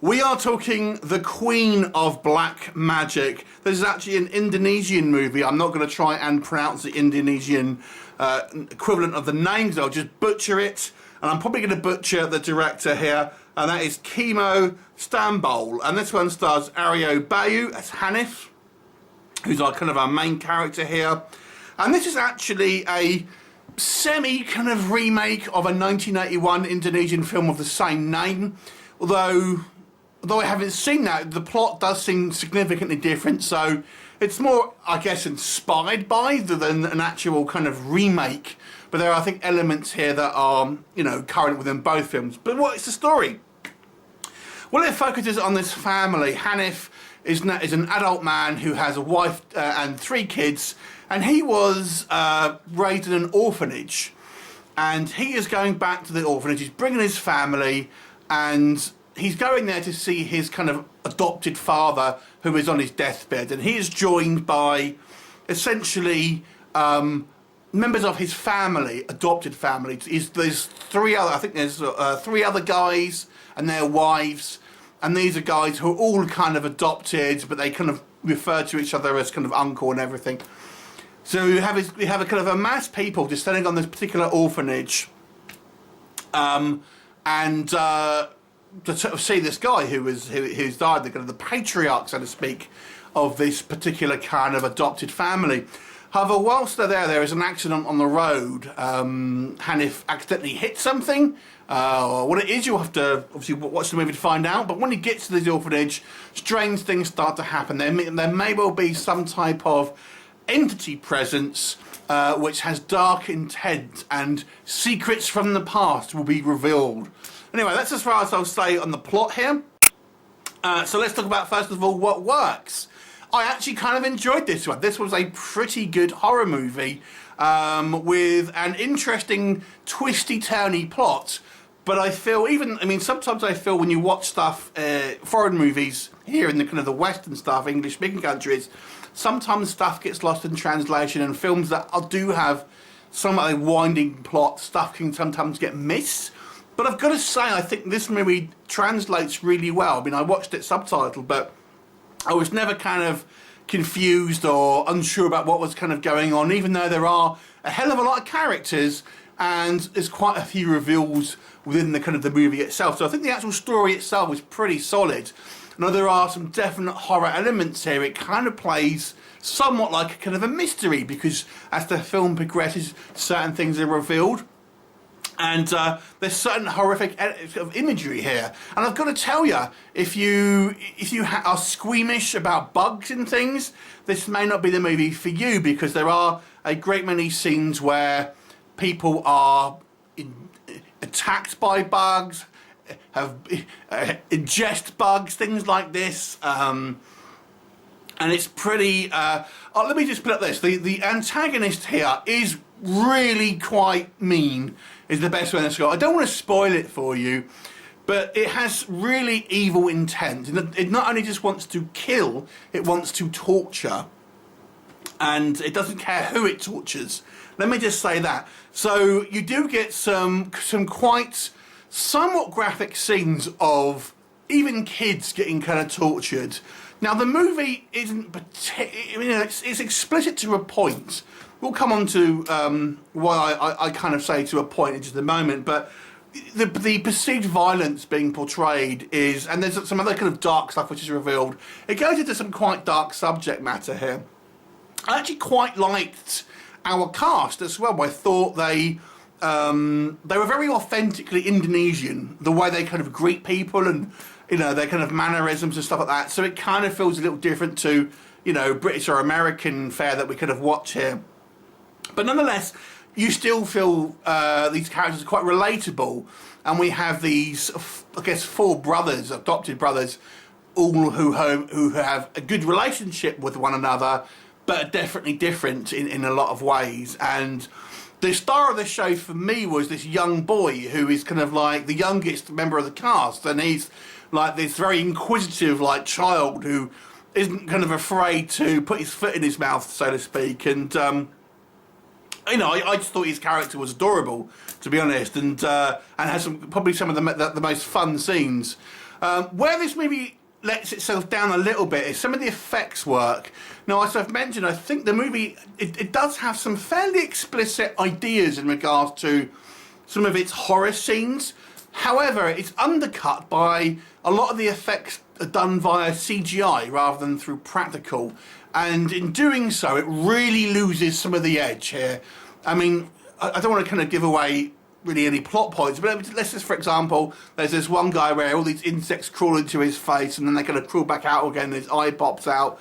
We are talking The Queen of Black Magic. This is actually an Indonesian movie. I'm not going to try and pronounce the Indonesian equivalent of the names. I'll just butcher it. And I'm probably going to butcher the director here. And that is Kimo Stambol. And this one stars Ario Bayu as Hanif, who's our main character here. And this is actually a semi remake of a 1981 Indonesian film of the same name. Although I haven't seen that, the plot does seem significantly different, so it's more, I guess, inspired by than an actual remake. But there are, I think, elements here that are, current within both films. But what is the story? Well, it focuses on this family. Hanif is an adult man who has a wife and 3 kids, and he was raised in an orphanage. And he is going back to the orphanage, he's bringing his family, and he's going there to see his adopted father, who is on his deathbed, and he is joined by essentially members of his family, adopted family. There's 3 other, I think there's 3 other guys and their wives, and these are guys who are all adopted, but they refer to each other as uncle and everything. So we have a mass of people descending on this particular orphanage, to see this guy who's died, the patriarch, so to speak, of this particular adopted family. However, whilst they're there is an accident on the road. Hanif accidentally hits something. What it is, you'll have to obviously watch the movie to find out. But when he gets to this orphanage, strange things start to happen. There may well be some type of entity presence which has dark intent, and secrets from the past will be revealed. Anyway, that's as far as I'll say on the plot here. So let's talk about, first of all, what works. I actually enjoyed this one. This was a pretty good horror movie with an interesting twisty-turny plot. But I feel sometimes I feel when you watch stuff, foreign movies here in the Western stuff, English-speaking countries, sometimes stuff gets lost in translation, and films that do have some of a winding plot, stuff can sometimes get missed. But I've got to say, I think this movie translates really well. I watched it subtitled, but I was never confused or unsure about what was going on, even though there are a hell of a lot of characters and there's quite a few reveals within the movie itself. So I think the actual story itself is pretty solid. Now, there are some definite horror elements here. It plays somewhat like a mystery, because as the film progresses, certain things are revealed. And there's certain horrific imagery here. And I've got to tell you, if you are squeamish about bugs and things, this may not be the movie for you, because there are a great many scenes where people are attacked by bugs, ingest bugs, things like this. And it's pretty... let me just put it this. The antagonist here is really quite mean, is the best way to describe it. I don't want to spoil it for you, but it has really evil intent. It not only just wants to kill, it wants to torture. And it doesn't care who it tortures. Let me just say that. So you do get some quite somewhat graphic scenes of even kids getting tortured. Now, the movie isn't... it's explicit to a point. We'll come on to why I say to a point in just a moment, but the perceived violence being portrayed is, and there's some other dark stuff which is revealed. It goes into some quite dark subject matter here. I actually quite liked our cast as well. I thought they were very authentically Indonesian, the way they greet people and their mannerisms and stuff like that. So it feels a little different to British or American fare that we watch here. But nonetheless, you still feel these characters are quite relatable, and we have these, I guess, 4 brothers, adopted brothers, all who have a good relationship with one another, but are definitely different in a lot of ways. And the star of the show for me was this young boy who is like the youngest member of the cast, and he's like this very inquisitive child who isn't afraid to put his foot in his mouth, so to speak. And I just thought his character was adorable, to be honest, and has probably some of the most fun scenes. Where this movie lets itself down a little bit is some of the effects work. Now, as I've mentioned, I think the movie, it does have some fairly explicit ideas in regards to some of its horror scenes. However, it's undercut by a lot of the effects are done via CGI rather than through practical. And in doing so, it really loses some of the edge here. I mean, I don't want to kind of give away really any plot points, but let's just, for example, there's this one guy where all these insects crawl into his face and then they're going to crawl back out again and his eye pops out.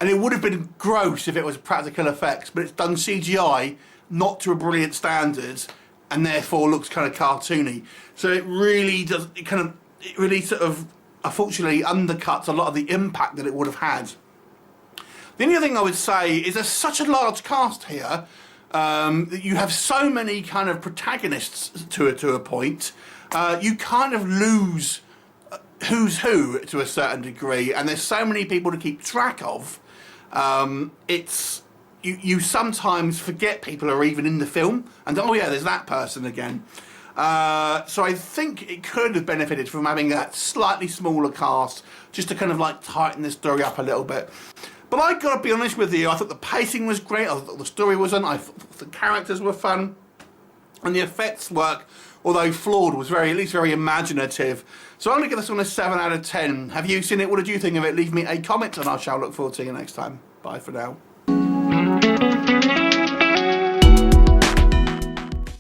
And it would have been gross if it was practical effects, but it's done CGI, not to a brilliant standard, and therefore looks kind of cartoony. So it really does, it really sort of, unfortunately, undercuts a lot of the impact that it would have had. The only other thing I would say is there's such a large cast here, that you have so many kind of protagonists to a point, you kind of lose who's who to a certain degree, and there's so many people to keep track of. You sometimes forget people are even in the film, and oh yeah, there's that person again. So I think it could have benefited from having that slightly smaller cast, just to kind of like tighten the story up a little bit. But I gotta be honest with you, I thought the pacing was great, I thought the story wasn't, I thought the characters were fun, and the effects work, although flawed, was at least very imaginative. So I'm gonna give this one a 7 out of 10. Have you seen it? What did you think of it? Leave me a comment and I shall look forward to you next time. Bye for now.